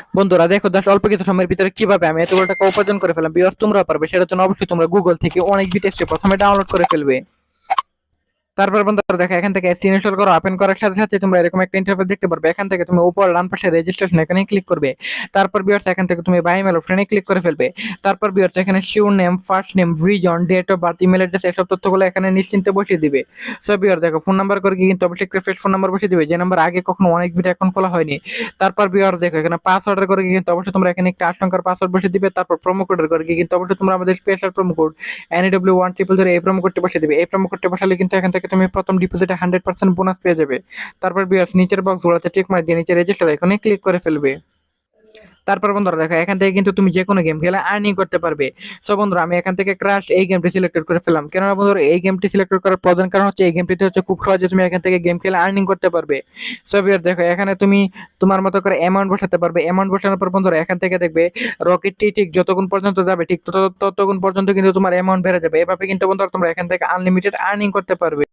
বন্ধুরা দেখো জাস্ট অল্প কিছু সময়ের ভিতরে কিভাবে আমি এতগুলো টাকা উপার্জন করে ফেললাম। ভিউয়ার্স তোমরাও পারবে, সেটার জন্য অবশ্যই তোমরা গুগল থেকে অনেক বিটেস্টে প্রথমে ডাউনলোড করে ফেলবে। তারপর বন্ধুরা দেখো এখান থেকে অ্যাপস ইনস্টল করো, ওপেন করার সাথে সাথে তোমরা এরকম একটা ইন্টারফেস দেখতে পারবে। এখান থেকে তুমি উপর ডান পাশে রেজিস্ট্রেশন এখানে ক্লিক করবে। তারপর ভিউয়ার্স এখান থেকে তুমি বাই মেল অপশনে ক্লিক করে ফেলবে। তারপর ভিউয়ার্স এখানে surname, first name, reason, date of birth, email address এসব তথ্যগুলো এখানে নিশ্চিন্তে বসিয়ে দিবে। সো ভিউয়ার্স দেখো ফোন নাম্বার করে কিন্তু অবশ্যই একটা ফ্রেশ ফোন নাম্বার বসিয়ে দিবে, যে নাম্বার আগে কখনো অনেক ভিডিও অ্যাকাউন্ট খোলা হয়নি। তারপর ভিউয়ার্স দেখো এখানে পাসওয়ার্ডের করে কিন্তু অবশ্যই তোমরা এখানে একটা 8 সংখ্যার পাসওয়ার্ড বসিয়ে দিবে। তারপর প্রোমো কোডের করে কিন্তু অবশ্যই তোমরা আমাদের স্পেশাল প্রোমো কোড NEW1000 এই প্রোমো কোডটি বসিয়ে দিবে। এই প্রোমো কোডটি বসালে কিন্তু এখান থেকে তুমি প্রথম ডিপোজিটে 100% বোনাস পেয়ে যাবে। তারপর বিয়ার্স নিচের বক্সগুলোতে টিক মার্ক দিয়ে নিচে রেজিস্টার এখানে ক্লিক করে ফেলবে। তারপর বন্ধুরা দেখো এখান থেকে কিন্তু তুমি যে কোনো গেম খেলে আর্নিং করতে পারবে। সো বন্ধুরা আমি এখান থেকে ক্রাশ এই গেমটি সিলেক্টেড করে ফেললাম। কেননা বন্ধুরা এই গেমটি সিলেক্টেড করার প্রধান কারণ হচ্ছে এই গেমটিতে হচ্ছে খুব সহজে তুমি এখান থেকে গেম খেলে আর্নিং করতে পারবে। সো বিয়ার দেখো এখানে তুমি তোমার মতো করে অ্যামাউন্ট বসাতে পারবে। অ্যামাউন্ট বসানোর পর বন্ধুরা এখান থেকে দেখবে রকেটটি ঠিক যতক্ষণ পর্যন্ত যাবে ঠিক ততক্ষণ পর্যন্ত কিন্তু তোমার অ্যামাউন্ট বেড়ে যাবে। এভাবে কিন্তু বন্ধুরা তোমরা এখান থেকে আনলিমিটেড আর্নিং করতে পারবে।